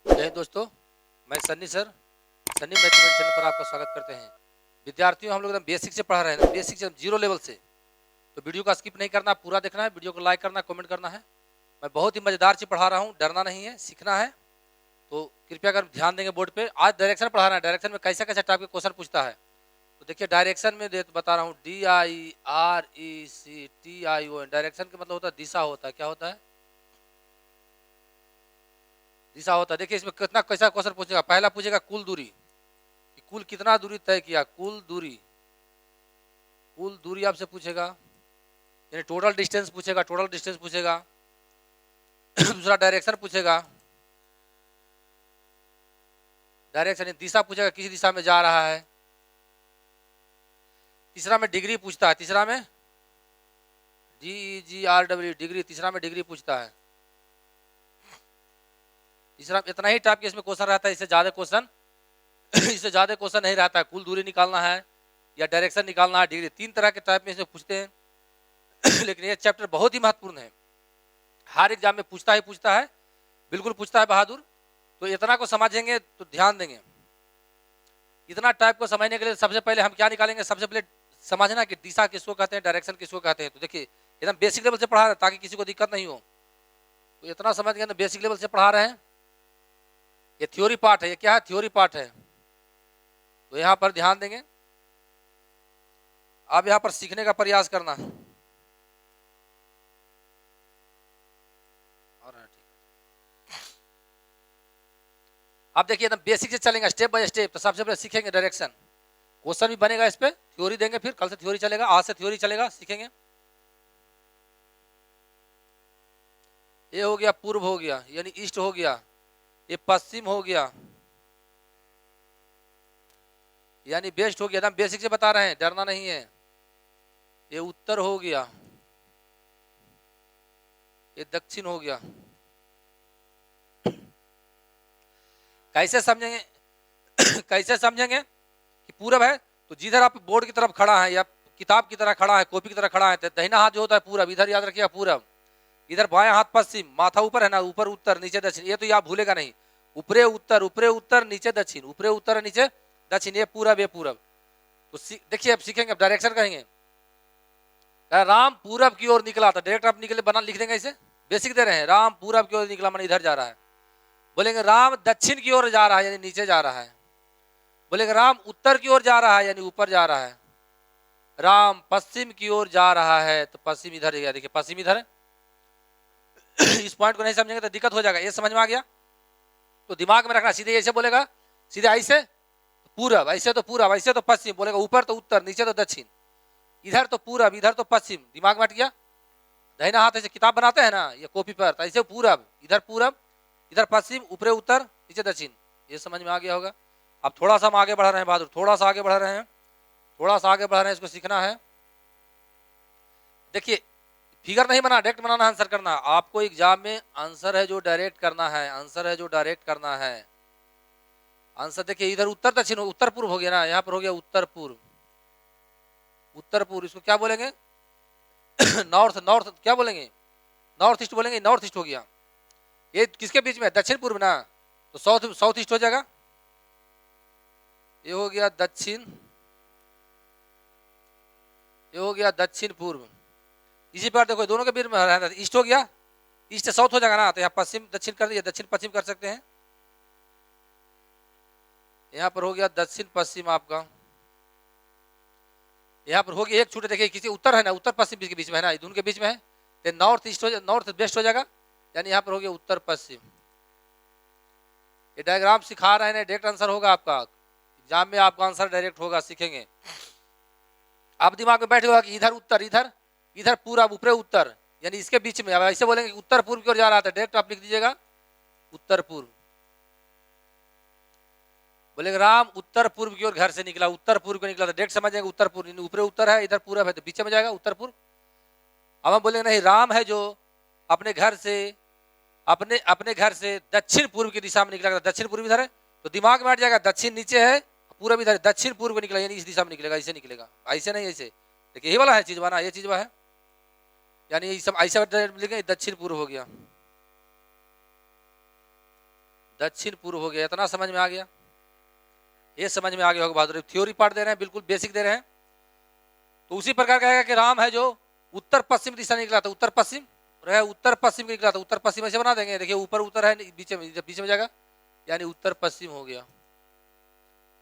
जय हिंद दोस्तों, मैं Sunny sir, Sunny mathematics channel पर आपका स्वागत करते हैं। विद्यार्थियों, हम लोग एकदम बेसिक से पढ़ा रहे हैं, बेसिक से जीरो लेवल से। तो वीडियो का स्किप नहीं करना, पूरा देखना है, वीडियो को लाइक करना, कमेंट करना है। मैं बहुत ही मज़ेदार से पढ़ा रहा हूँ, डरना नहीं है, सीखना है। तो कृपया कर ध्यान देंगे बोर्ड पे। आज डायरेक्शन पढ़ा रहा है, डायरेक्शन में कैसा कैसा टाइप के क्वेश्चन पूछता है। तो देखिए डायरेक्शन में बता रहा हूँ, DIRECTION। डायरेक्शन का मतलब होता है दिशा, होता है क्या होता है, दिशा होता है। देखिए इसमें कितना कैसा क्वेश्चन पूछेगा। पहला पूछेगा कुल दूरी, कि कुल कितना दूरी तय किया, कुल दूरी, कुल दूरी आपसे पूछेगा, यानी टोटल डिस्टेंस पूछेगा, टोटल डिस्टेंस पूछेगा। दूसरा डायरेक्शन पूछेगा, डायरेक्शन दिशा पूछेगा, किसी दिशा में जा रहा है। तीसरा में डिग्री पूछता है, तीसरा में DEGRW डिग्री, तीसरा में डिग्री पूछता है। तीसरा इतना ही टाइप के इसमें क्वेश्चन रहता है, इससे ज्यादा क्वेश्चन इससे ज्यादा क्वेश्चन नहीं रहता है। कुल दूरी निकालना है या डायरेक्शन निकालना है, डिग्री, तीन तरह के टाइप में इसमें पूछते हैं। लेकिन ये चैप्टर बहुत ही महत्वपूर्ण है, हर एग्जाम में पूछता ही पूछता है, बिल्कुल पूछता है बहादुर। तो इतना को समझेंगे तो ध्यान देंगे। इतना टाइप को समझने के लिए सबसे पहले हम क्या निकालेंगे, सबसे पहले समझना कि दिशा किसको कहते हैं, डायरेक्शन किसको कहते हैं। तो देखिए एकदम बेसिक लेवल से पढ़ा रहे हैं ताकि किसी को दिक्कत नहीं हो। तो इतना समझ गए, बेसिक लेवल से पढ़ा रहे हैं। ये थ्योरी पार्ट है, ये क्या है, थ्योरी पार्ट है। तो यहाँ पर ध्यान देंगे, आप यहाँ पर सीखने का प्रयास करना। आप देखिए एकदम बेसिक से चलेंगे, स्टेप बाय स्टेप। तो सबसे पहले सीखेंगे डायरेक्शन, क्वेश्चन भी बनेगा इस पे, थ्योरी देंगे, फिर कल से थ्योरी चलेगा, आज से थ्योरी चलेगा, सीखेंगे। ये हो गया पूर्व, हो गया यानी ईस्ट हो गया। ये पश्चिम हो गया यानी वेस्ट हो गया। एकदम बेसिक से बता रहे हैं, डरना नहीं है। ये उत्तर हो गया, ये दक्षिण हो गया। कैसे समझेंगे कैसे समझेंगे कि पूरब है, तो जिधर आप बोर्ड की तरफ खड़ा है या किताब की तरह खड़ा है, कॉपी की तरह खड़ा है, तो दाहिना हाथ जो होता है पूरब, इधर याद रखिएगा पूरब। इधर बायां हाथ पश्चिम, माथा ऊपर है ना, ऊपर उत्तर, नीचे दक्षिण। ये तो आप भूलेगा नहीं, ऊपरे उत्तर नीचे दक्षिण, ऊपरे उत्तर नीचे दक्षिण, ये पूरब, ये पूरब। तो देखिए अब सीखेंगे, अब डायरेक्शन कहेंगे। राम पूरब की ओर निकला, तो डायरेक्ट आप निकले बना लिख देंगे, ऐसे बेसिक दे रहे हैं। राम पूरब की ओर निकला माने इधर जा रहा है। बोलेंगे राम दक्षिण की ओर जा रहा है, यानी नीचे जा रहा है। बोलेंगे राम उत्तर की ओर जा रहा है, यानी ऊपर जा रहा है। राम पश्चिम की ओर जा रहा है, तो पश्चिम इधर है, देखिए पश्चिम इधर है। इस पॉइंट को नहीं समझेंगे तो दिक्कत हो जाएगा। ये समझ में आ गया, तो दिमाग में रखना। सीधे ऐसे बोलेगा, सीधे ऐसे पूरब, ऐसे तो पूरब, ऐसे तो पश्चिम। बोलेगा ऊपर तो उत्तर, नीचे तो दक्षिण, इधर तो पूरब, इधर तो पश्चिम। दिमाग में हट गया। दाहिना हाथ ऐसे किताब बनाते हैं ना ये कॉपी पर, तो ऐसे पूरब, इधर पश्चिम, ऊपरे उत्तर, नीचे दक्षिण। ये समझ में आ गया होगा। अब थोड़ा सा हम आगे बढ़ रहे हैं बहादुर, थोड़ा सा आगे बढ़ रहे हैं, थोड़ा सा आगे बढ़ रहे हैं, इसको सीखना है। देखिए फिगर नहीं बना, डायरेक्ट बनाना, आंसर करना। आपको एग्जाम में आंसर है जो डायरेक्ट करना है, आंसर है जो डायरेक्ट करना है। आंसर देखिए इधर उत्तर दक्षिण, उत्तर पूर्व हो गया ना, यहाँ पर हो गया उत्तर पूर्व, उत्तर पूर्व। इसको क्या बोलेंगे नॉर्थ, नॉर्थ क्या बोलेंगे, नॉर्थ ईस्ट बोलेंगे, नॉर्थ ईस्ट हो गया। ये किसके बीच में है, दक्षिण पूर्व ना, तो साउथ, साउथ ईस्ट हो जाएगा। ये हो गया दक्षिण, ये हो गया दक्षिण पूर्व। इसी पर देखो दोनों के बीच में रहता है, ईस्ट हो गया, ईस्ट से साउथ हो जाएगा ना, तो यहाँ पश्चिम दक्षिण कर दिया, दक्षिण पश्चिम कर सकते हैं। यहाँ पर हो गया दक्षिण पश्चिम आपका। यहाँ पर हो गया एक छूटे, देखिए किसी उत्तर है ना, उत्तर पश्चिम के बीच में है ना, दोनों के बीच में है, तो नॉर्थ ईस्ट हो, नॉर्थ वेस्ट हो जाएगा, यानी यहाँ पर हो गया उत्तर पश्चिम। ये डायग्राम सिखा रहे हैं, डायरेक्ट आंसर होगा आपका एग्जाम में, आपका आंसर डायरेक्ट होगा, सीखेंगे। आप दिमाग में बैठेगा कि इधर उत्तर, इधर पूरब, ऊपरे उत्तर, यानी इसके बीच में। अब ऐसे बोलेंगे उत्तर पूर्व की ओर जा रहा था, डायरेक्ट आप लिख दीजिएगा उत्तर पूर्व। बोलेंगे राम उत्तर पूर्व की ओर घर से निकला, उत्तर पूर्व को निकला, तो डायरेक्ट समझ जाएंगे उत्तर पूर्व, ऊपरे उत्तर है, इधर पूरब है, तो पीछे में जाएगा उत्तर पूर्व। अब हम बोलेंगे नहीं, राम है जो अपने घर से, अपने घर से दक्षिण पूर्व की दिशा में निकला, दक्षिण पूर्व इधर है, तो दिमाग में हट जाएगा दक्षिण नीचे है, पूरब इधर, दक्षिण पूर्व को निकला, यानी इस दिशा में निकलेगा, ऐसे निकलेगा, ऐसे नहीं ऐसे। देखिए यही वाला है चीज बना, ये चीज वह है, यानी सब ऐसे लिखेंगे, दक्षिण पूर्व हो गया, दक्षिण पूर्व हो गया। इतना समझ में आ गया? ये समझ में आ गया होगा बहादुर। थ्योरी पार्ट दे रहे हैं, बिल्कुल बेसिक दे रहे हैं। तो उसी प्रकार कहेगा कि राम है जो उत्तर पश्चिम दिशा निकला था, उत्तर पश्चिम रहे, उत्तर पश्चिम निकला था, उत्तर पश्चिम ऐसे बना देंगे। देखिए ऊपर उत्तर है, बीच में जाएगा, यानी उत्तर पश्चिम हो गया।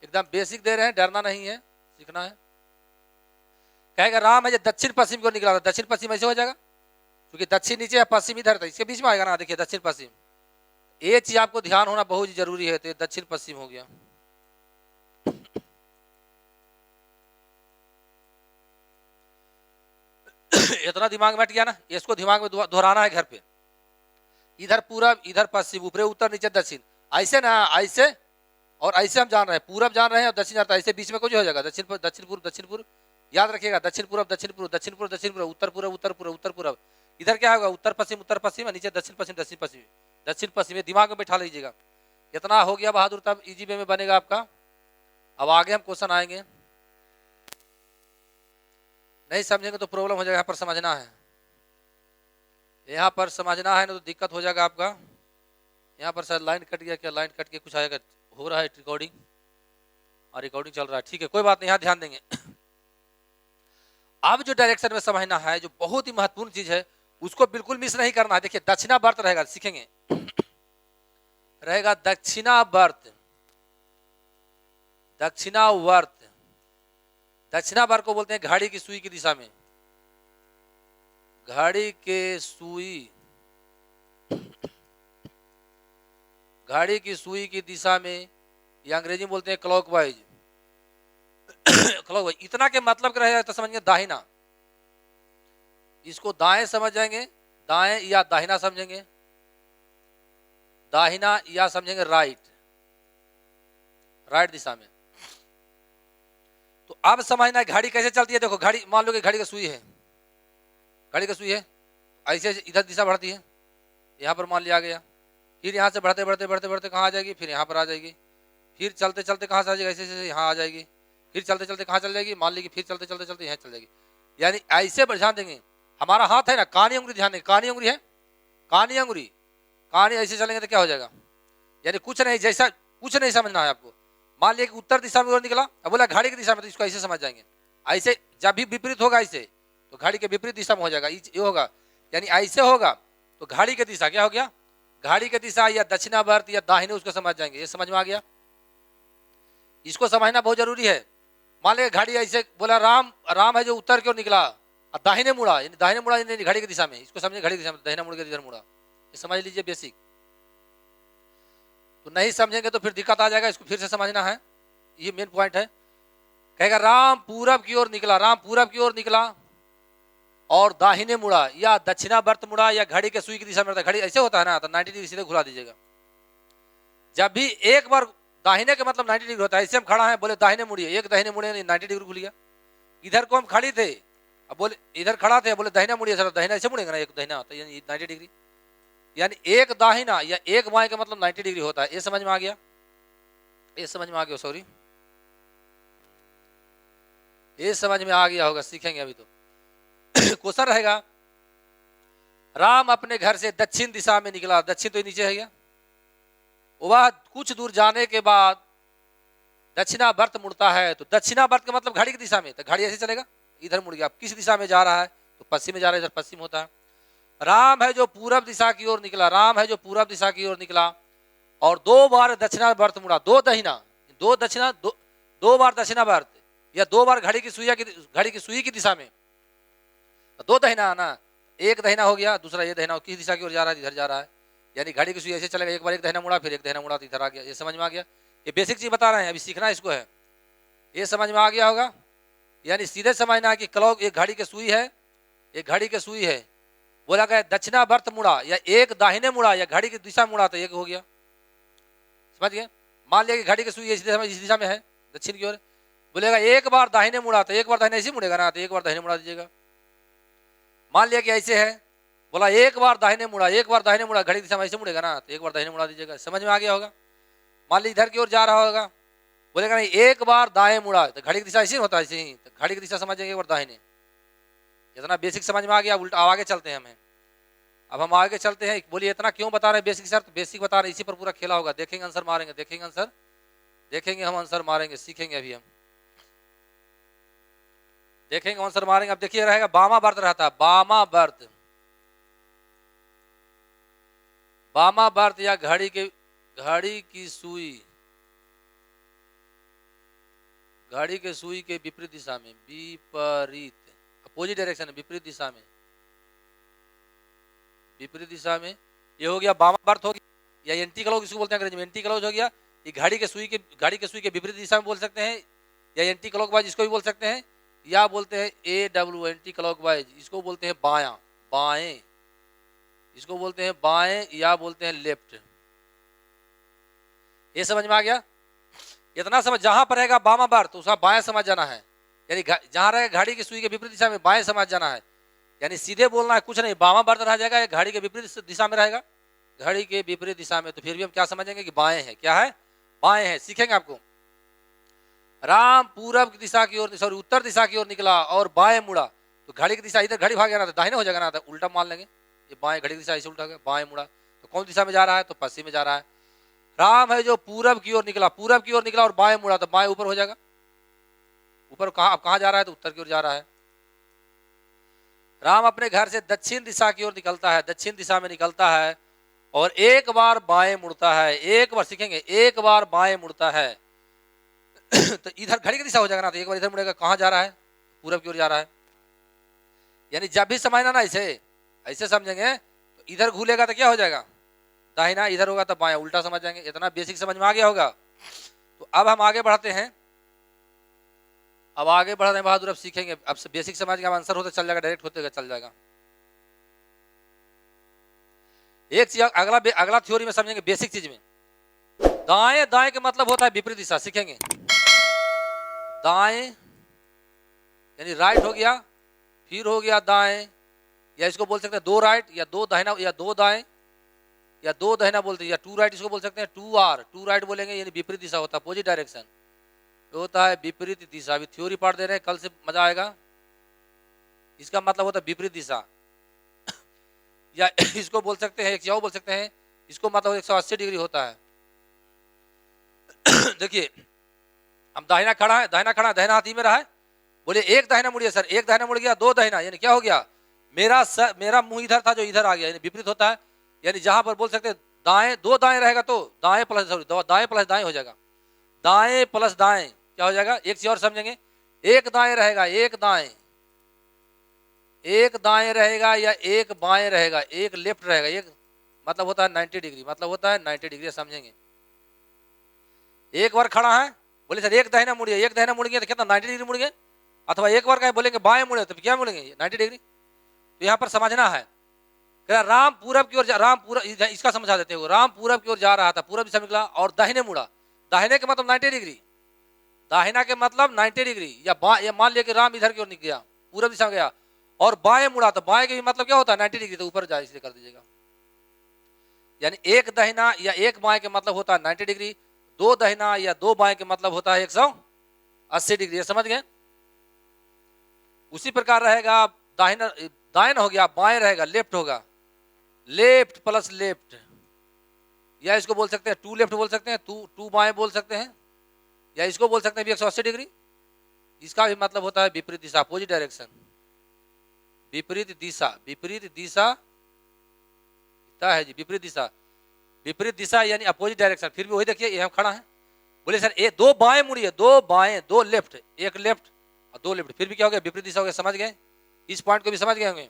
एकदम बेसिक दे रहे हैं, डरना नहीं है, सीखना है। कहेगा राम है जो दक्षिण पश्चिम को निकला था, दक्षिण पश्चिम ऐसे हो जाएगा, क्योंकि दक्षिण नीचे है, पश्चिम इधर था, इसके बीच में आएगा ना। देखिए दक्षिण पश्चिम, ये चीज आपको ध्यान होना बहुत जरूरी है। तो दक्षिण पश्चिम हो गया। इतना दिमाग में हट गया ना, इसको दिमाग में दोहराना है घर पे। इधर पूरब, इधर पश्चिम, ऊपर उत्तर, नीचे दक्षिण, ऐसे ना, ऐसे और ऐसे हम जान रहे हैं, पूरब जान रहे हैं और दक्षिण जाता है, ऐसे बीच में कुछ हो जाएगा, दक्षिण पूर्व, दक्षिण पूर्व, याद रखिएगा, दक्षिण पूर्व, दक्षिण पूर्व, दक्षिण पूर्व, दक्षिण पूर्व, उत्तर पूर्व, उत्तर पूर्व, उत्तर पूर्व। इधर क्या होगा, उत्तर पश्चिम, उत्तर पश्चिम, नीचे दक्षिण पश्चिम, दक्षिण पश्चिम, दक्षिण पश्चिम। ये दिमाग में बैठा लीजिएगा। इतना हो गया बहादुर, तब इजी वे में बनेगा आपका। अब आगे हम क्वेश्चन आएंगे, नहीं समझेंगे तो प्रॉब्लम हो जाएगा। यहाँ पर समझना है, यहाँ पर समझना है ना, तो दिक्कत हो जाएगा आपका। यहाँ पर शायद लाइन कट गया क्या, लाइन कट के कुछ आएगा, हो रहा है रिकॉर्डिंग, और रिकॉर्डिंग चल रहा है, ठीक है, कोई बात नहीं, यहाँ ध्यान देंगे। अब जो डायरेक्शन में समझना है, जो बहुत ही महत्वपूर्ण चीज है, उसको बिल्कुल मिस नहीं करना है। देखिए दक्षिणावर्त रहेगा, सीखेंगे, रहेगा दक्षिणावर्त, दक्षिणावर्त। दक्षिणावर्त को बोलते हैं घड़ी की सुई की दिशा में, घड़ी के सुई, घड़ी की सुई की दिशा में, या अंग्रेजी में बोलते हैं क्लॉकवाइज। क्लॉकवाइज इतना के मतलब क्या रहेगा, तो समझेंगे दाहिना, इसको दाएं समझ जाएंगे, दाएं या दाहिना समझेंगे, दाहिना या समझेंगे राइट, राइट दिशा में। तो अब समझना घड़ी कैसे चलती है। देखो घड़ी, मान लो कि घड़ी का सुई है, घड़ी का सुई है, ऐसे इधर दिशा बढ़ती है, यहाँ पर मान लिया गया, फिर यहाँ से बढ़ते बढ़ते बढ़ते बढ़ते कहाँ आ जाएगी, फिर यहाँ पर आ जाएगी, फिर चलते चलते कहाँ से आ जाएगी, ऐसे ऐसे यहाँ आ जाएगी, फिर चलते चलते कहाँ चल जाएगी, मान लीजिए, फिर चलते चलते चलते यहाँ चल जाएगी। यानी ऐसे ध्यान देंगे। हमारा हाथ है ना, कानी उंगली ध्यान देंगे, कानी उंगली है, कानी उंगली, कानी ऐसे चलेंगे तो क्या हो जाएगा, यानी कुछ नहीं, जैसा कुछ नहीं समझना है आपको। मान लिया कि उत्तर दिशा में निकला, अब बोला घड़ी की दिशा में, तो इसको ऐसे समझ जाएंगे। ऐसे जब भी विपरीत होगा ऐसे, तो घड़ी के विपरीत दिशा में हो जाएगा, ये होगा, यानी ऐसे होगा तो घड़ी की दिशा क्या हो गया, घड़ी की दिशा या दक्षिणावर्त या दाहिने, उसको समझ जाएंगे। ये समझ में आ गया, इसको समझना बहुत जरूरी है। मान लिया घड़ी ऐसे बोला, राम, राम है जो उत्तर की ओर निकला और दाहिने मुड़ा, यानी दाहिने मुड़ा यानी घड़ी की दिशा में, इसको समझे घड़ी की दिशा में, दाहिने मुड़ के इधर मुड़ा, ये समझ लीजिए बेसिक। तो नहीं समझेंगे तो फिर दिक्कत आ जाएगा, इसको फिर से समझना है, ये मेन पॉइंट है। कहेगा राम पूरब की ओर निकला, राम पूरब की ओर निकला और दाहिने मुड़ा या दक्षिणावर्त मुड़ा या घड़ी के सुई की दिशा में, घड़ी ऐसे होता है ना, तो 90 डिग्री सीधे घुला दीजिएगा। जब भी एक बार दाहिने के मतलब 90 डिग्री होता है, ऐसे हम खड़ा है, बोले दाहिने मुड़िए, एक दाहिने मुड़े 90 डिग्री घुल गया। इधर को हम खड़ी थे, अब बोले इधर खड़ा थे, बोले दाहिना मुड़िए, सर दाहिना ऐसे मुड़ेगा ना, एक दाहिना होता है यानी 90 डिग्री, यानी एक दाहिना या एक बाएं का मतलब 90 डिग्री होता है। ये समझ में आ गया, ये समझ में आ गया, सॉरी, ये समझ में आ गया होगा, सीखेंगे अभी तो। क्वेश्चन रहेगा, राम अपने घर से दक्षिण दिशा में निकला, दक्षिण तो नीचे है गया, वह कुछ दूर जाने के बाद दक्षिणावर्त मुड़ता है, तो दक्षिणावर्त का मतलब घड़ी की दिशा में, तो घड़ी ऐसे चलेगा, इधर मुड़ गया। अब किस दिशा में जा रहा है, तो पश्चिम में जा रहा है, इधर पश्चिम होता है। राम है जो पूरब दिशा की ओर निकला, राम है जो पूरब दिशा की ओर निकला और 2 बार दक्षिणावर्त मुड़ा, 2 दहिना, 2 दक्षिणा, 2 बार दक्षिणावर्त या 2 बार घड़ी की सुई की दिशा में, 2 दहिना ना, एक दहिना हो गया, दूसरा ये दहिना, किस दिशा की ओर जा रहा है, इधर जा रहा है, यानी घड़ी की सुई ऐसे चलेगा, एक बार एक दहिना मुड़ा, फिर एक दहिना मुड़ा, तो इधर आ गया। ये समझ में आ गया, ये बेसिक चीज बता रहे हैं, अभी सीखना इसको है, ये समझ में आ गया होगा। यानी सीधे समझना है कि क्लॉक एक घड़ी की सुई है, एक घड़ी की सुई है, बोला गया दक्षिणावर्त मुड़ा या एक दाहिने मुड़ा या घड़ी की दिशा मुड़ा, तो एक हो गया, समझ गए। मान लिया कि घड़ी की सुई इस दिशा में है, दक्षिण की ओर, बोलेगा एक बार दाहिने मुड़ा, तो एक बार दाहिने ऐसे मुड़ेगा ना, तो एक बार दाहिने मुड़ा दीजिएगा। मान लिया कि ऐसे है, बोला एक बार दाहिने मुड़ा, एक बार दाहिने मुड़ा, घड़ी की दिशा में ऐसे मुड़ेगा ना, तो एक बार दाहिने मुड़ा दीजिएगा। समझ में आ गया होगा। मान लीजिए इधर की ओर जा रहा होगा, बोलेगा नहीं एक बार दाएं मुड़ा, तो घड़ी की दिशा ऐसे होता है, ऐसे ही, तो घड़ी की दिशा समझ जाएंगे एक बार दाहिने। इतना बेसिक समझ में आ गया, उल्टा आगे चलते हैं हमें। अब हम आगे चलते हैं। बोलिए इतना क्यों बता रहे हैं बेसिक सर? तो बेसिक बता रहे हैं, इसी पर पूरा खेला होगा। देखेंगे आंसर मारेंगे, देखेंगे आंसर, देखेंगे हम आंसर मारेंगे, सीखेंगे अभी हम, देखेंगे आंसर मारेंगे। अब देखिए रहेगा बामा वर्त रहता है, बामा वर्त, बामा वर्त या घड़ी की सुई, घड़ी के सुई के विपरीत दिशा में, विपरीत अपोजिट डायरेक्शन, विपरीत दिशा में, विपरीत दिशा में, ये हो गया बामा वर्त हो गया, या एंटी क्लॉक इसको बोलते हैं अंग्रेजी में, एंटी क्लॉक हो गया। ये घड़ी के सुई के विपरीत दिशा में बोल सकते हैं, या एंटी क्लॉक वाइज इसको भी बोल सकते हैं, या बोलते हैं AW एंटी क्लॉक वाइज, इसको बोलते हैं बायां, बाएं, इसको बोलते हैं बाएं, या बोलते हैं लेफ्ट। ये समझ में आ गया? इतना समझ, जहां पर रहेगा बामा वर्त उसका बाएं समझ जाना है, यानी जहां रहेगा घड़ी की सुई के विपरीत दिशा में बाएं समझ जाना है, यानी सीधे बोलना है कुछ नहीं, बामा वर्त रह जाएगा, घड़ी के विपरीत दिशा में रहेगा, घड़ी के विपरीत दिशा में, तो फिर भी हम क्या समझेंगे कि बाएं है, क्या है, बाएं है। सीखेंगे आपको। राम पूरब की दिशा की ओर, सॉरी उत्तर दिशा की ओर निकला और बाएं मुड़ा, तो घड़ी की दिशा इधर, घड़ी भाग जाना था दाहिने हो जाएगा ना, तो उल्टा मान लेंगे, ये बाएं, घड़ी की दिशा ऐसे उल्टा गया, बाएं मुड़ा, तो कौन दिशा में जा रहा है, तो पश्चिम में जा रहा है। राम है जो पूरब की ओर निकला, पूरब की ओर निकला और बाएं मुड़ा, तो बाएं ऊपर हो जाएगा, ऊपर कहाँ, अब कहाँ जा रहा है, तो उत्तर की ओर जा रहा है। राम अपने घर से दक्षिण दिशा की ओर निकलता है, दक्षिण दिशा में निकलता है और एक बार बाएं मुड़ता है, एक बार, सीखेंगे, एक बार बाएं मुड़ता है तो इधर घड़ी की दिशा हो जाएगा ना, तो एक बार इधर मुड़ेगा, कहाँ जा रहा है, पूरब की ओर जा रहा है। यानी जब भी समझना ना ऐसे ऐसे समझेंगे, तो इधर घूलेगा तो क्या हो जाएगा, दाहिना, इधर होगा तो बायां, उल्टा समझ जाएंगे। इतना बेसिक समझ में आ गया होगा। तो अब हम आगे बढ़ते हैं, अब आगे बढ़ रहे हैं बहादुर, अब सीखेंगे, अब बेसिक समझ के आंसर होते चल जाएगा, डायरेक्ट होते चल जाएगा। एक चीज अगला थ्योरी में समझेंगे, बेसिक चीज में, दाएं, दाएं के मतलब होता है विपरीत दिशा, सीखेंगे। दाएं यानी राइट हो गया, फिर हो गया दाएं, या इसको बोल सकते हैं दो राइट, या दो दाहिना, या दो दाएं, या दो दाहिना बोलते हैं, या टू राइट इसको बोल सकते हैं, टू राइट बोलेंगे, यानी विपरीत दिशा होता है, अपोजिट डायरेक्शन होता है, विपरीत दिशा। अभी थ्योरी पढ़ दे रहे हैं, कल से मजा आएगा। इसका मतलब होता है विपरीत दिशा या इसको बोल सकते हैं, एक क्या बोल सकते हैं, इसको मतलब 180 डिग्री होता है। देखिए हम दाहिना खड़ा है, दाहिना हाथ ही में रहा है, बोले एक दाहिना मुड़िए सर, एक दाहिना मुड़ गया, दो दाहिना, यानी क्या हो गया, मेरा मुंह इधर था जो इधर आ गया, यानी विपरीत होता है। यानी जहां पर बोल सकते हैं दाएं, दो दाएं रहेगा तो दाएं प्लस दाएं हो जाएगा, दाएं प्लस दाएं क्या हो जाएगा। एक चीज और समझेंगे, एक दाएं रहेगा, एक दाएं रहेगा, या एक बाएं रहेगा, एक लेफ्ट रहेगा, एक मतलब होता है 90 डिग्री, मतलब होता है 90 डिग्री, समझेंगे। एक बार खड़ा है, बोले सर एक दाहिना मुड़िए, एक दाहिना मुड़ गया तो कितना 90 डिग्री मुड़ गए, अथवा एक बार कहें बोलेंगे बाएं मुड़े तो क्या मुड़ेंगे 90 डिग्री। तो यहाँ पर समझना है, राम पूरब की ओर, राम पूरब, इसका समझा देते हो, राम पूरब की ओर जा रहा था, पूरब दिशा निकला और दाहिने मुड़ा, दाहिने के मतलब 90 डिग्री, दाहिना के मतलब 90 डिग्री, या मान लिया कि राम इधर की ओर निकल गया, पूरब दिशा में गया और बाएं मुड़ा, तो बाएं के भी मतलब क्या होता है 90 डिग्री, तो ऊपर जाए इसलिए कर दीजिएगा। यानी एक दाहिना या एक बाएं के मतलब होता है 90 डिग्री, दो दाहिना या दो बाएं के मतलब होता है 180 डिग्री, ये समझ गए। उसी प्रकार रहेगा दाएं हो गया, बाएं रहेगा, लेफ्ट होगा, लेफ्ट प्लस लेफ्ट, या इसको बोल सकते हैं टू लेफ्ट बोल सकते हैं, टू बाएं बोल सकते हैं, या इसको बोल सकते हैं 180 डिग्री। इसका भी मतलब होता है विपरीत दिशा, अपोजिट डायरेक्शन, विपरीत दिशा है जी, विपरीत दिशा यानी अपोजिट डायरेक्शन। फिर भी वही देखिए यहाँ खड़ा है, बोले सर ए दो बाएं मुड़िए, दो बाएं, दो लेफ्ट, एक लेफ्ट और दो लेफ्ट, फिर भी क्या हो गया विपरीत दिशा हो गया, समझ गए। इस पॉइंट को भी समझ गए होंगे,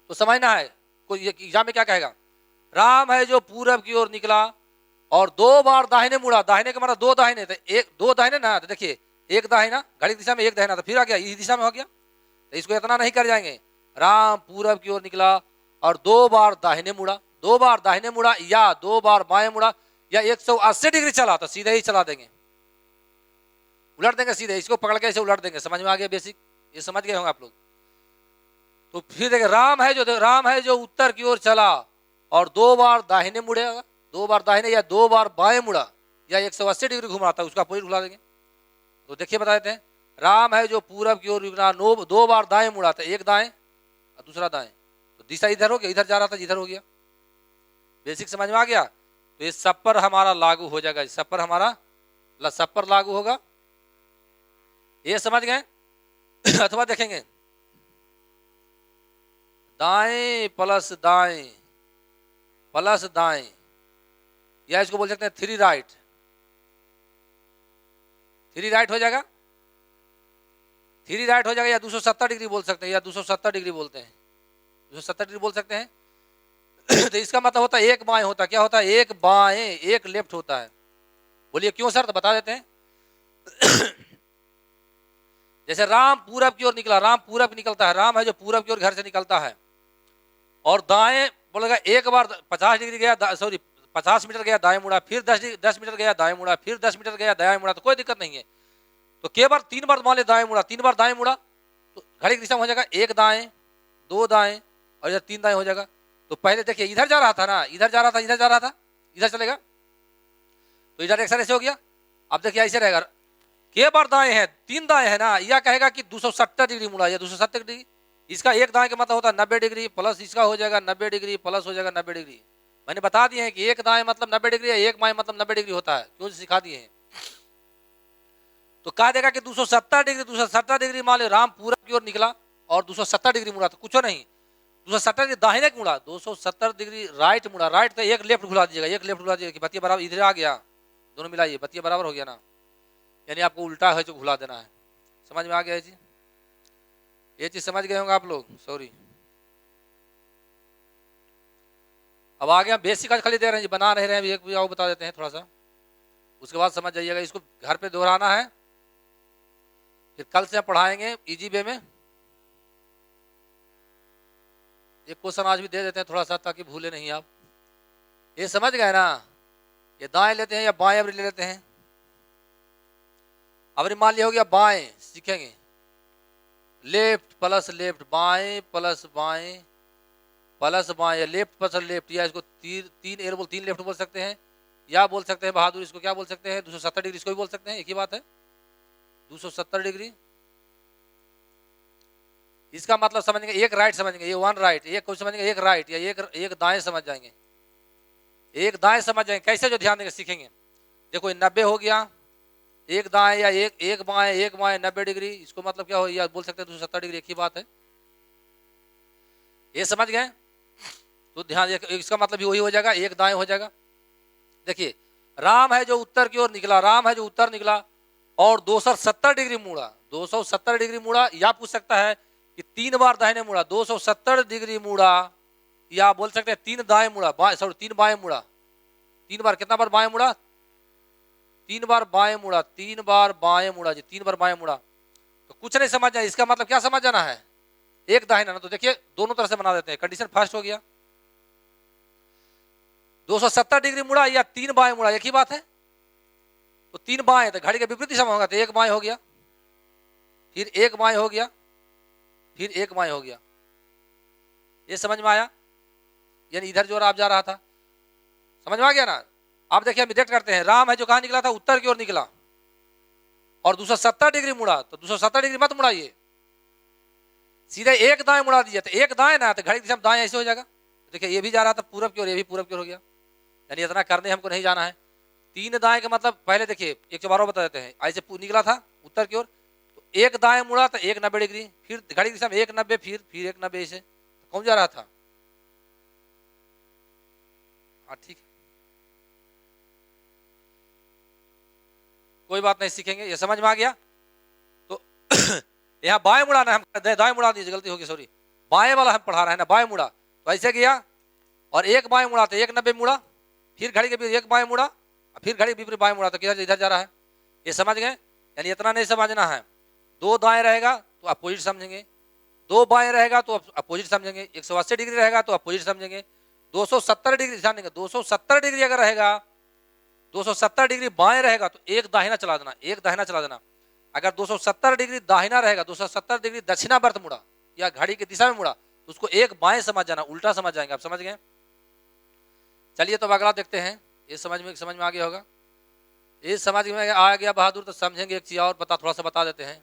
तो समझना है। कोई एग्जाम में क्या कहेगा, राम है जो पूरब की ओर निकला और दो बार दाहिने मुड़ा, दाहिने का मतलब दो दाहिने, तो एक दो दाहिने ना, तो देखिए एक दाहिना घड़ी दिशा में, एक दाहिना, तो फिर आ गया इस दिशा में हो गया, तो इसको इतना नहीं कर जाएंगे। राम पूरब की ओर निकला और दो बार दाहिने मुड़ा, दो बार दाहिने मुड़ा, या दो बार बाएं मुड़ा, या 180 डिग्री चला, तो सीधे ही चला देंगे, उलट देंगे सीधे, इसको पकड़ के ऐसे उलट देंगे। समझ में आ गया बेसिक, ये समझ गए होंगे आप लोग। तो फिर देखिए राम है जो उत्तर की ओर चला और दो बार दाहिने मुड़ेगा, दो बार दाहिने या दो बार बाएं मुड़ा, या 180 डिग्री घुमा था, उसका अपोजिट घुमा देंगे। तो देखिए बता देते हैं, राम है जो पूरब की ओर निकला, दो बार दाएं मुड़ा, तो एक दाएं और दूसरा दाएं, तो दिशा इधर हो गया, इधर जा रहा था इधर हो गया। बेसिक समझ में आ गया। तो ये सब पर हमारा लागू हो जाएगा, सब पर हमारा सब पर लागू होगा, ये समझ गए। अथवा देखेंगे दाएं प्लस दाएं, या इसको बोल सकते हैं थ्री राइट हो जाएगा, थ्री राइट हो जाएगा, या 270 डिग्री बोल सकते हैं, या 270 डिग्री बोलते हैं, 270 डिग्री बोल सकते हैं। तो इसका मतलब होता है एक बाएं होता है, क्या होता है, एक बाएं एक लेफ्ट होता है। बोलिए क्यों सर, तो बता देते हैं। जैसे राम पूरब की ओर निकला, राम पूरब निकलता है, राम है जो पूरब की ओर घर से निकलता है, और दाएं बोलेगा एक बार 50 डिग्री गया, सॉरी 50 मीटर गया दाएं मुड़ा, फिर 10 मीटर गया दाएं मुड़ा, फिर 10 मीटर गया दाएं मुड़ा, तो कोई दिक्कत नहीं है। तो के बार 3 बार मान ले दाएं मुड़ा, 3 बार दाएं मुड़ा, तो घड़ी की दिशा में हो जाएगा एक दाएं दो दाएं और इधर 3 दाएं हो जाएगा। तो पहले देखिए इधर जा रहा था ना, इधर जा रहा था, इधर जा रहा था, इधर चलेगा, तो इधर डायरेक्शन ऐसे हो गया। अब देखिए ऐसे रहेगा, के बार दाएं है, 3 दाएं है ना, या कहेगा कि 270 डिग्री मुड़ा, या 270 डिग्री, इसका एक दाएं का मतलब होता है 90 डिग्री, प्लस इसका हो जाएगा 90 डिग्री, प्लस हो जाएगा 90 डिग्री। मैंने बता दिए हैं कि एक दाएं मतलब 90 डिग्री है, एक बाएं मतलब 90 डिग्री होता है, क्यों सिखा दिए हैं। तो कह देगा कि 270 डिग्री मान लो राम पूरब की ओर निकला और 270 डिग्री मुड़ा, तो कुछ नहीं, 270 डिग्री दाहिने मुड़ा, 270 डिग्री राइट मुड़ा, राइट तो एक लेफ्ट घुला दीजिएगा, एक लेफ्ट घुला दीजिएगा, बतिया बराबर इधर आ गया, दोनों मिलाइए, बतिया बराबर हो गया ना, यानी आपको उल्टा है जो घुला देना है। समझ में आ गया जी, ये चीज समझ गए होंगे आप लोग, सॉरी। अब आगे हम बेसिक आज खाली दे रहे हैं जी, बना नहीं रहे हैं, एक भी आओ बता देते हैं थोड़ा सा, उसके बाद समझ जाइएगा। इसको घर पे दोहराना है, फिर कल से हम पढ़ाएंगे इजी वे में। एक क्वेश्चन आज भी दे देते हैं थोड़ा सा, ताकि भूले नहीं आप। ये समझ गए ना, ये दाएं लेते हैं या बाएं अवरी ले लेते हैं। अवरी मान लिया हो गया बाएं, सीखेंगे लेफ्ट प्लस लेफ्ट, बाएं प्लस बाएं प्लस बाएं, या लेफ्ट प्लस लेफ्ट, या इसको तीन लेफ्ट बोल सकते हैं, या बोल सकते हैं बहादुर इसको क्या बोल सकते हैं 270 डिग्री, इसको भी बोल सकते हैं, एक ही बात है 270 डिग्री। इसका मतलब समझेंगे एक राइट समझेंगे, ये वन राइट, एक कुछ समझेंगे एक राइट, या एक दाएं समझ जाएंगे, एक दाएं समझ जाएंगे। कैसे जो ध्यान देंगे सीखेंगे। देखो 90 हो गया, एक दाएं या एक बाएं 90 डिग्री, इसको मतलब क्या हो, या बोल सकते हैं 270 डिग्री, एक ही बात है। ये समझ गए, तो ध्यान, इसका मतलब भी वही हो जाएगा, एक दाएं हो जाएगा। देखिए राम है जो उत्तर की ओर निकला, राम है जो उत्तर निकला और 270 डिग्री मुड़ा, 270 डिग्री मुड़ा, या पूछ सकता है कि 3 बार दाहिने मुड़ा, 270 डिग्री मुड़ा, या बोल सकते हैं 3 दाएं मुड़ा, सॉरी 3 बाएं मुड़ा, 3 बार कितना बार बाएं मुड़ा, 3 बार बाएं मुड़ा, 3 बार बाएं मुड़ा जी, 3 बार बाएं मुड़ा। तो कुछ नहीं समझ जाए, इसका मतलब क्या समझ जाना है, एक दाहिना ना। तो देखिए दोनों तरह से बना देते हैं, कंडीशन फर्स्ट हो गया 270 डिग्री मुड़ा या 3 बाएं मुड़ा, एक ही बात है। तो 3 बाएं, तो घड़ी के विपरीत दिशा में होगा, तो एक बाएं हो गया, फिर एक बाएं हो गया, फिर एक बाएं हो गया। ये समझ में आया, यानी इधर जो आप जा रहा था, समझ में आ गया ना। आप देखिए हम डिटेक्ट करते हैं, राम है जो कहां निकला था, उत्तर की ओर निकला और 270 डिग्री मुड़ा, तो 270 डिग्री मत मुड़ाइए, सीधे एक दाएं मुड़ा दिया, तो एक दाएं ना, तो घड़ी की दिशा में दाएं ऐसे हो जाएगा। देखिए ये भी जा रहा था पूरब की ओर, ये भी पूरब की ओर हो गया, यानी इतना करने हमको नहीं जाना है। 3 दाएं का मतलब पहले देखिए 112 बता देते हैं, ऐसे निकला था उत्तर की ओर, तो एक दाएं मुड़ा तो एक 90 डिग्री, फिर घड़ी की दिशा में एक 90, फिर एक 90, ऐसे कौन जा रहा था। हाँ ठीक है, कोई बात नहीं, सीखेंगे। ये समझ में आ गया। तो यहाँ बाएं मुड़ाना, हम दाएं मुड़ा दीजिए, गलती होगी सॉरी, बाएं वाला हम पढ़ा रहे हैं ना, बाएं मुड़ा, तो ऐसे गया और एक बाएं मुड़ा तो एक 90 मुड़ा, फिर घड़ी के बीच एक बाएं मुड़ा, फिर घड़ी विपरीत बाएं मुड़ा, तो किधर इधर जा रहा है। ये समझ गए, यानी इतना नहीं समझना है। 2 दाएं रहेगा तो अपोजिट समझेंगे, 2 बाएं रहेगा तो अपोजिट समझेंगे, 180 डिग्री रहेगा तो अपोजिट समझेंगे, 270 डिग्री ध्यान देंगे, 270 डिग्री अगर रहेगा, 270 डिग्री बाएं रहेगा तो एक दाहिना चला देना, एक दाहिना चला देना। अगर 270 डिग्री दाहिना रहेगा, 270 डिग्री दक्षिणावर्त मुड़ा या घड़ी की दिशा में मुड़ा, तो उसको एक बाएं समझ जाना, उल्टा समझ जाएंगे। आप समझ गए। चलिए तो अगला देखते हैं। ये समझ में आ गया होगा। ये समझ में आ गया बहादुर, तो समझेंगे एक चीज और थोड़ा सा बता देते हैं।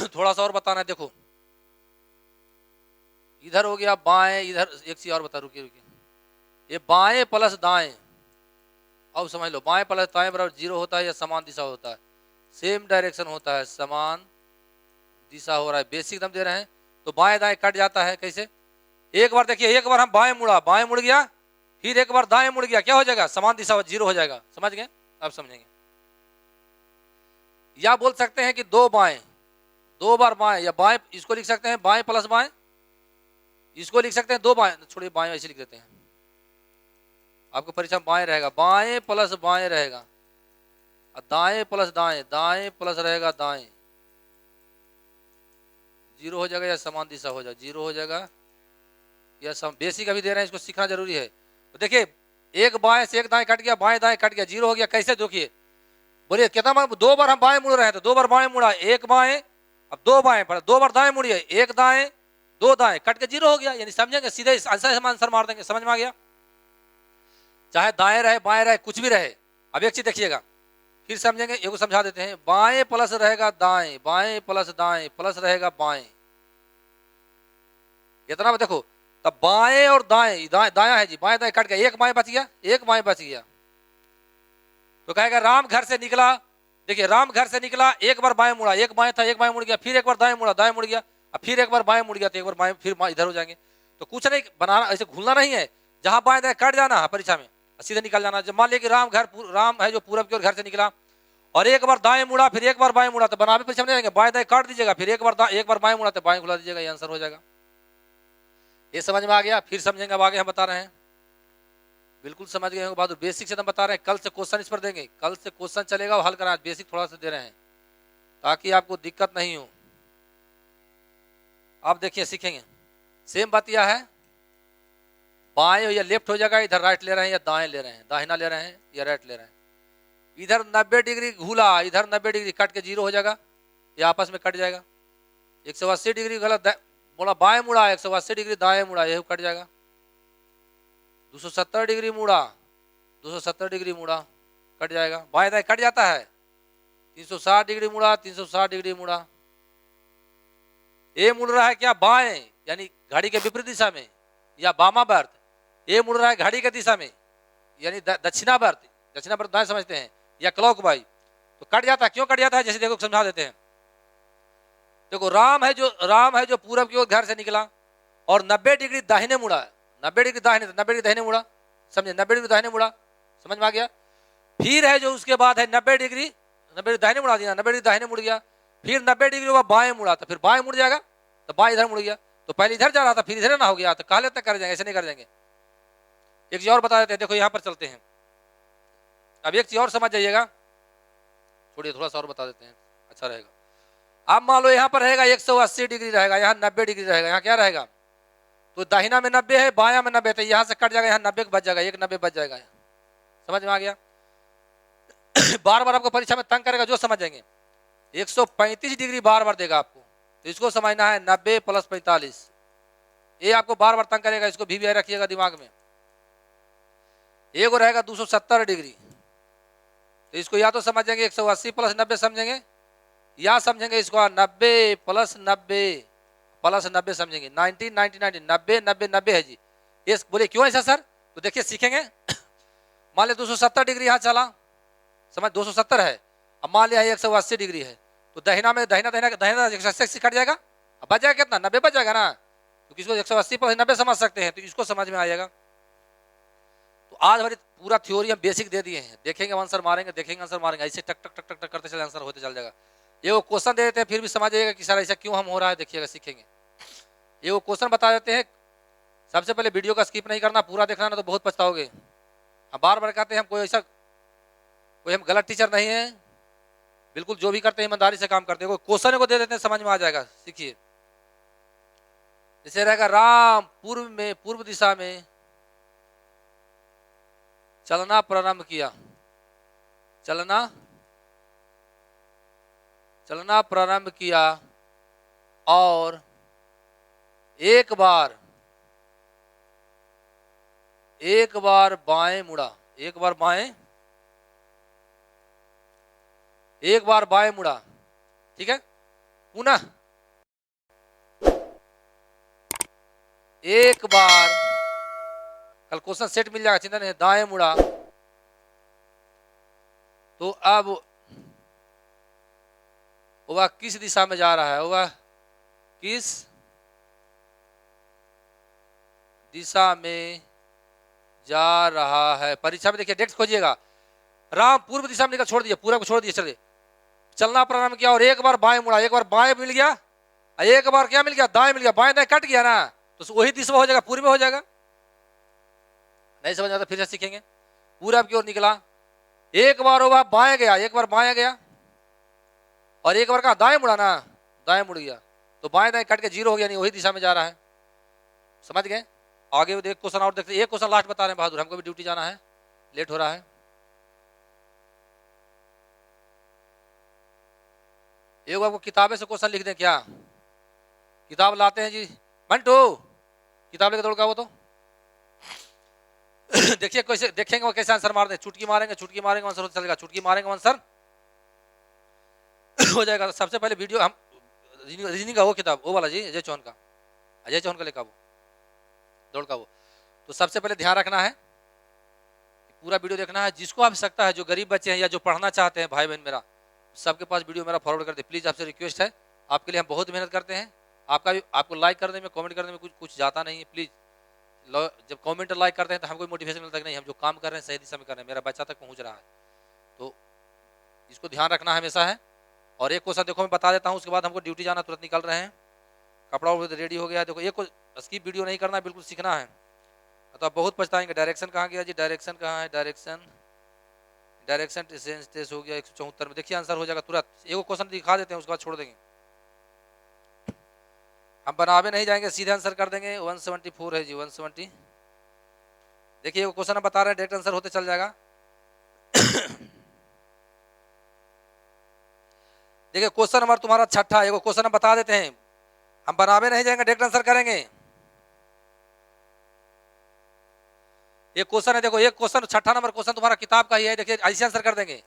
थोड़ा सा और बताना है। देखो इधर हो गया बाएं, इधर एक चीज और बता, रुकिए रुकिए, ये बाएं प्लस दाएं, अब समझ लो बाएं प्लस दाएं बराबर 0 होता है या समान दिशा होता है, सेम डायरेक्शन होता है, समान दिशा हो रहा है, बेसिक दम दे रहे हैं, तो बाएं दाएं कट जाता है। कैसे? एक बार देखिए, एक बार हम बाएं मुड़ा, बाएं मुड़ गया, फिर एक बार दाएं मुड़ गया, क्या हो जाएगा? समान दिशा 0 हो जाएगा। समझ गए? अब समझेंगे। या बोल सकते हैं कि दो बाएं, दो बार बाएं, या बाएं इसको लिख सकते हैं बाएं प्लस बाएं, इसको लिख सकते हैं दो बाएं, छोड़िए बाएं ऐसे लिख देते हैं, आपको परीक्षा में बाएं रहेगा, बाएं प्लस बाएं रहेगा, दाएं प्लस दाएं, दाएं प्लस रहेगा दाएं, 0 हो जाएगा या समान दिशा हो जाएगा, 0 हो जाएगा या बेसिक अभी दे रहे हैं, इसको सीखना जरूरी है। तो देखिए एक बाएं से एक दाएं कट गया, बाएं दाएं कट गया, 0 हो गया। कैसे? देखिए बोलिए कितना, दो बार हम बाएं मुड़ रहे हैं तो दो बार बाएं मुड़ा, एक बाएं, अब दो बाएं पड़ा, दो बार दाएं मुड़िए, एक दाएं दो दाएं, कट के 0 हो गया। यानी समझेंगे, सीधे आंसर मार देंगे। समझ में आ गया? चाहे दाएं रहे बाएं रहे कुछ भी रहे। अब एक चीज देखिएगा, फिर समझेंगे, एक समझा देते हैं, बाएं प्लस रहेगा दाएं, बाएं प्लस दाएं प्लस रहेगा बाएं, इतना देखो, तब बाएं और दाएं, दायां है जी, बाएं दाएं कट गया, एक बाएं बच गया, एक बाएं बच गया, तो कहेगा राम घर से निकला। देखिए राम घर से निकला, एक बार बाएं मुड़ा, एक बाएं था, एक बाएं मुड़ गया, फिर एक बार दाएं मुड़ा, दाएं मुड़ गया, अब फिर एक बार बाएं मुड़ गया, तो एक बार बाएं, फिर इधर हो जाएंगे। तो कुछ नहीं बनाना, ऐसे घूलना नहीं है, जहां बाएं दाएं कट जाना है परीक्षा में सीधे निकल जाना। जब मान लिया कि राम है जो पूरब की ओर घर से निकला, और एक बार दाएं मुड़ा, फिर एक बार बाएं मुड़ा, तो बना भी परीक्षा में नहीं, बाएं दाएं काट दीजिएगा, फिर एक बार बाएं मुड़ा तो बाएं खुला दीजिएगा, ये आंसर हो जाएगा। ये समझ में आ गया? फिर समझेंगे, अब आगे हम बता रहे हैं, बिल्कुल समझ गए होंगे बात, बेसिक से हम बता रहे हैं, कल से क्वेश्चन इस पर देंगे, कल से क्वेश्चन चलेगा और हल करना, बेसिक थोड़ा सा दे रहे हैं ताकि आपको दिक्कत नहीं हो। आप देखिए सीखेंगे, सेम बात यह है, बाएं या लेफ्ट हो जाएगा, इधर राइट ले रहे हैं या दाएं ले रहे हैं, दाहिना ले रहे हैं या राइट ले रहे हैं, इधर 90 डिग्री घूला, इधर 90 डिग्री कट के 0 हो जाएगा, या आपस में कट जाएगा। 180 डिग्री गलत बोला, बाएं मुड़ा, 180 डिग्री दाएं मुड़ा, यही कट जाएगा। 270 डिग्री मुड़ा, 270 डिग्री मुड़ा, कट जाएगा, बाएं दाएं कट जाता है। 360 डिग्री मुड़ा, 360 डिग्री मुड़ा, ये मुड़ रहा है क्या? बाएं, यानी घड़ी के विपरीत दिशा में, या वामावर्त। ये मुड़ रहा है घड़ी के दिशा में, यानी दक्षिणावर्त, दक्षिणावर्त दाएं समझते हैं, या क्लॉकवाइज, तो कट जाता है। क्यों कट जाता है? जैसे देखो समझा देते हैं। देखो राम है जो पूरब की ओर घर से निकला और 90 डिग्री दाहिने मुड़ा, 90 डिग्री दाहिने, 90 डिग्री दाहिने मुड़ा, समझे, 90 डिग्री दाहिने मुड़ा, समझ में आ गया। फिर है जो उसके बाद है 90 डिग्री दाहिने मुड़ा दिया, 90 डिग्री दाहिने मुड़ गया, फिर 90 डिग्री वो बाएं मुड़ा, तो फिर बाएं मुड़ जाएगा, तो बाएं इधर मुड़ गया, तो पहले इधर जा रहा था फिर इधर ना हो गया, तो कहा लेते कर जाएंगे, ऐसे नहीं कर जाएंगे। एक चीज और बता देते हैं, देखो यहाँ पर चलते हैं, अब एक चीज और समझ जाइएगा, छोड़िए थोड़ा सा और बता देते हैं, अच्छा रहेगा। अब मान लो यहाँ पर रहेगा 180 डिग्री रहेगा, यहाँ 90 डिग्री रहेगा, यहाँ क्या रहेगा? तो दाहिना में 90 है, बाया में 90, तो यहाँ से कट जाएगा, यहाँ 90 बच जाएगा, एक 90 बच जाएगा। समझ में आ गया? बार बार आपको परीक्षा में तंग करेगा, जो समझ जाएंगे। 135 डिग्री बार बार देगा आपको, तो इसको समझना है 90 प्लस 45, ये आपको बार बार तंग करेगा, इसको भी रखिएगा दिमाग में। एक रहेगा 270 डिग्री, तो इसको या तो समझेंगे 180 प्लस 90 समझेंगे, या समझेंगे इसको 90 प्लस 90 समझेंगे, 90 90 90 90 90 90 है जी। ये बोले क्यों ऐसा सर? तो देखिए सीखेंगे। मान लिया 270 डिग्री यहाँ चला, समझ 270 है, अब मान लिया 180 डिग्री है, तो दाहिना में दाहिना 180 कट जाएगा, अब बच जाएगा कितना? 90 बच जाएगा ना, क्योंकि इसको 180 प्लस 90 समझ सकते हैं, तो इसको समझ में आएगा। तो आज हमारी पूरा थ्योरी हम बेसिक दे दिए हैं, देखेंगे आंसर मारेंगे, देखेंगे आंसर मारेंगे, ऐसे टक टक टक टक टक करते चले आंसर होते चल जाएगा। ये वो क्वेश्चन दे देते हैं, फिर भी समझिएगा कि सर ऐसा क्यों हम हो रहा है, देखिएगा सीखेंगे। ये वो क्वेश्चन बता देते हैं, सबसे पहले वीडियो का स्किप नहीं करना, पूरा देखना, ना तो बहुत पछताओगे। हम बार बार कहते हैं, हम कोई हम गलत टीचर नहीं है, बिल्कुल जो भी करते हैं ईमानदारी से काम करते हैं। कोई क्वेश्चन को दे देते हैं, समझ में आ जाएगा, सीखिए। जैसे रहेगा राम पूर्व दिशा में चलना प्रारंभ किया, चलना प्रारंभ किया और एक बार बाएं मुड़ा, एक बार बाएं मुड़ा, ठीक है। पुनः एक बार कल क्वेश्चन सेट मिल जाएगा, चिंता नहीं। दाएं मुड़ा तो अब वह किस दिशा में जा रहा है, वह किस दिशा में जा रहा है। परीक्षा में देखिए डेट खोजिएगा। राम पूर्व दिशा में निकल, छोड़ दिया, पूरा को छोड़ दिया, चलिए चलना प्रारंभ किया और एक बार बाएं मुड़ा, एक बार बाएं मिल गया, एक बार क्या मिल गया, दाएं मिल गया, बाएं दाएं कट गया ना, तो वही दिशा हो जाएगा, पूर्व में हो जाएगा। नहीं समझ आता फिर से सीखेंगे। पूरब की ओर निकला, एक बार वो बाएं गया, एक बार बाएं गया और एक बार कहा दाएं मुड़ा ना, दाएं मुड़ गया, तो बाएं दाएं कट के जीरो हो गया, नहीं वही दिशा में जा रहा है। समझ गए। आगे एक क्वेश्चन और देखते हैं, एक क्वेश्चन लास्ट बता रहे हैं बहादुर, हमको भी ड्यूटी जाना है, लेट हो रहा है। एक आपको किताबें से क्वेश्चन लिख दें क्या, किताब लाते हैं जी मंटू, किताब लेकर दौड़ का वो तो देखिए कैसे देखेंगे वो कैसे आंसर मार दे, चुटकी मारेंगे, चुटकी मारेंगे आंसर चलेगा, चुटकी मारेंगे आंसर हो जाएगा। तो सबसे पहले वीडियो हम रीजनिंग का वो किताब वो वाला जी, अजय चौहान का, अजय चौहान का लेखा वो दौड़ का वो। तो सबसे पहले ध्यान रखना है, पूरा वीडियो देखना है, जिसको आवश्यकता है, जो गरीब बच्चे हैं या जो पढ़ना चाहते हैं भाई बहन मेरा, सबके पास वीडियो मेरा फॉरवर्ड कर दे प्लीज, आपसे रिक्वेस्ट है। आपके लिए हम बहुत मेहनत करते हैं, आपका भी, आपको लाइक करने में, कमेंट करने में कुछ जाता नहीं है, प्लीज जब कमेंट और लाइक करते हैं तो हमको मोटिवेशन मिलता है कि नहीं हम जो काम कर रहे हैं सही दिशा में कर रहे हैं, मेरा बच्चा तक पहुंच रहा है। तो इसको ध्यान रखना हमेशा है। और एक क्वेश्चन देखो मैं बता देता हूँ, उसके बाद हमको ड्यूटी जाना, तुरंत निकल रहे हैं, कपड़ा रेडी हो गया। देखो एक स्किप वीडियो नहीं करना है, बिल्कुल सीखना है, तो आप बहुत पछताएंगे। डायरेक्शन कहाँ गया जी, डायरेक्शन कहाँ है, डायरेक्शन डायरेक्शन टेस्ट हो गया 174 में, देखिए आंसर हो जाएगा तुरंत। एक क्वेश्चन दिखा देते हैं उसके बाद छोड़ देंगे, हम बनावे नहीं जाएंगे, सीधे आंसर कर देंगे। 174 है जी, 170। देखिए वो क्वेश्चन बता रहे हैं, डायरेक्ट आंसर होते चल जाएगा। देखिए क्वेश्चन नंबर तुम्हारा छठा, एक क्वेश्चन हम बता देते हैं, हम बनावे नहीं जाएंगे, डायरेक्ट आंसर करेंगे। एक क्वेश्चन है, देखो एक क्वेश्चन छठा नंबर क्वेश्चन तुम्हारा किताब का ही है, देखिए ऐसे आंसर कर देंगे।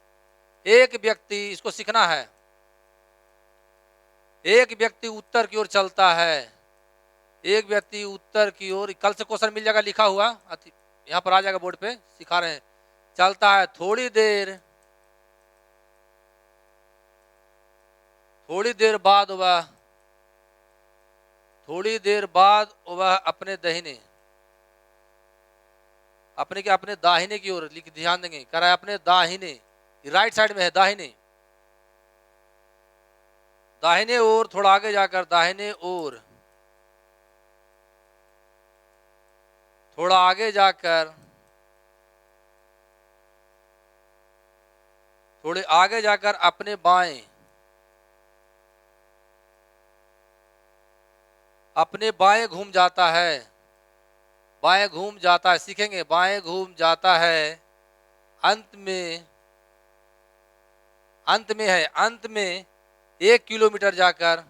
एक व्यक्ति, इसको सीखना है, एक व्यक्ति उत्तर की ओर चलता है, एक व्यक्ति उत्तर की ओर, कल से क्वेश्चन मिल जाएगा लिखा हुआ, यहाँ पर आ जाएगा बोर्ड पे, सिखा रहे हैं। चलता है थोड़ी देर बाद वह, थोड़ी देर बाद वह अपने दाहिने, अपने के अपने दाहिने की ओर, लिख ध्यान देंगे, कर रहा है अपने दाहिने, राइट साइड में है, दाहिने, दाहिने ओर, थोड़ा आगे जाकर दाहिने ओर, थोड़ा आगे जाकर, थोड़े आगे जाकर अपने बाएं, अपने बाएं घूम जाता है, बाएं घूम जाता है, सीखेंगे, बाएं घूम जाता है, अंत में, अंत में है, अंत में 1 किलोमीटर जाकर,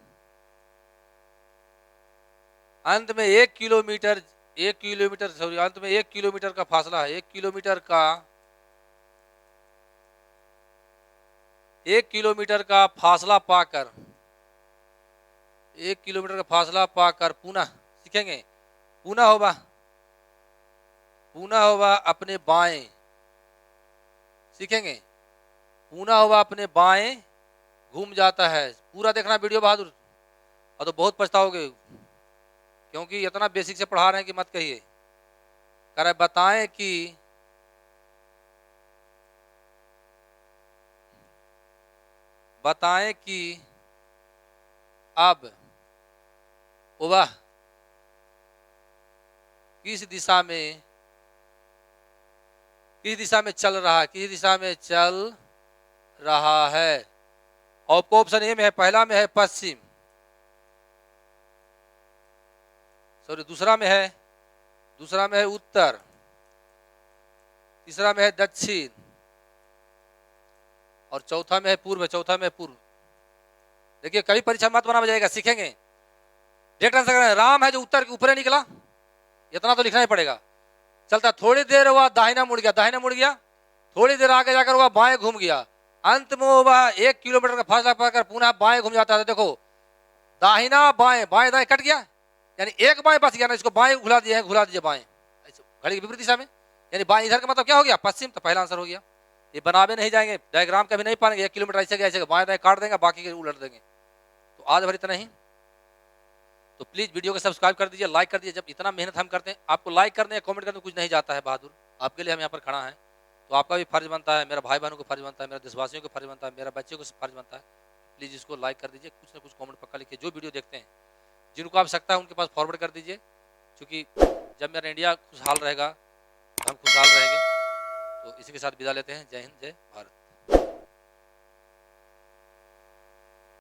अंत में 1 किलोमीटर, 1 किलोमीटर सॉरी, अंत में 1 किलोमीटर का फासला है, 1 किलोमीटर का, 1 किलोमीटर का फासला पाकर, 1 किलोमीटर का फासला पाकर पुनः, सीखेंगे, पुनः होगा, पुनः होगा अपने बाएं, सीखेंगे, पुनः होगा अपने बाएं घूम जाता है। पूरा देखना वीडियो बहादुर, और तो बहुत पछताओगे, क्योंकि इतना बेसिक से पढ़ा रहे हैं कि मत कहिए। कह रहे बताएं कि, बताएं कि अब वह किस दिशा में, किस दिशा में चल रहा है, किस दिशा में चल रहा है। और ऑप्शन ए में है, पहला में है पश्चिम, सॉरी दूसरा में है, दूसरा में है उत्तर, तीसरा में है दक्षिण, और चौथा में है पूर्व, चौथा में है पूर्व। देखिए कभी परीक्षा मत बना जाएगा, सीखेंगे, डायरेक्ट आंसर करें। राम है जो उत्तर के ऊपर निकला, इतना तो लिखना ही पड़ेगा। चलता थोड़ी देर हुआ दाहिना मुड़ गया, दाहिना मुड़ गया, थोड़ी देर आगे जाकर वह बाएं घूम गया, अंत में वह 1 किलोमीटर का फासला पाकर पुनः बाएं घूम जाता है। देखो दाहिना बाएं, बाएं दाएं कट गया, यानी एक बाएं बच गया ना, इसको बाएं घुला दिया है, घुला दीजिए बाएं, ऐसे घड़ी की विपरीत दिशा में, यानी बाएं इधर का मतलब क्या हो गया, पश्चिम, तो पहला आंसर हो गया। ये बनावे नहीं जाएंगे, डायग्राम कभी नहीं पाएंगे, 1 किलोमीटर ऐसे ऐसे बाएं दाएं काट देंगे, बाकी के उलट देंगे। तो आज भर इतना ही। तो प्लीज वीडियो को सब्सक्राइब कर दीजिए, लाइक कर दीजिए। जब इतना मेहनत हम करते हैं, आपको लाइक करने या कमेंट करने में कुछ नहीं जाता है बहादुर, आपके लिए हम यहाँ पर खड़ा है। तो आपका भी फर्ज बनता है, मेरा भाई बहनों को फर्ज बनता है, मेरे देशवासियों को फर्ज बनता है, मेरा बच्चे को फर्ज बनता है। प्लीज इसको लाइक कर दीजिए, कुछ ना कुछ कमेंट पक्का लिखिए। जो वीडियो देखते हैं, जिनको आवश्यकता है उनके पास फॉरवर्ड कर दीजिए, क्योंकि जब मेरा इंडिया खुशहाल रहेगा, हम खुशहाल रहेंगे। तो इसी के साथ विदा लेते हैं। जय हिंद, जय भारत।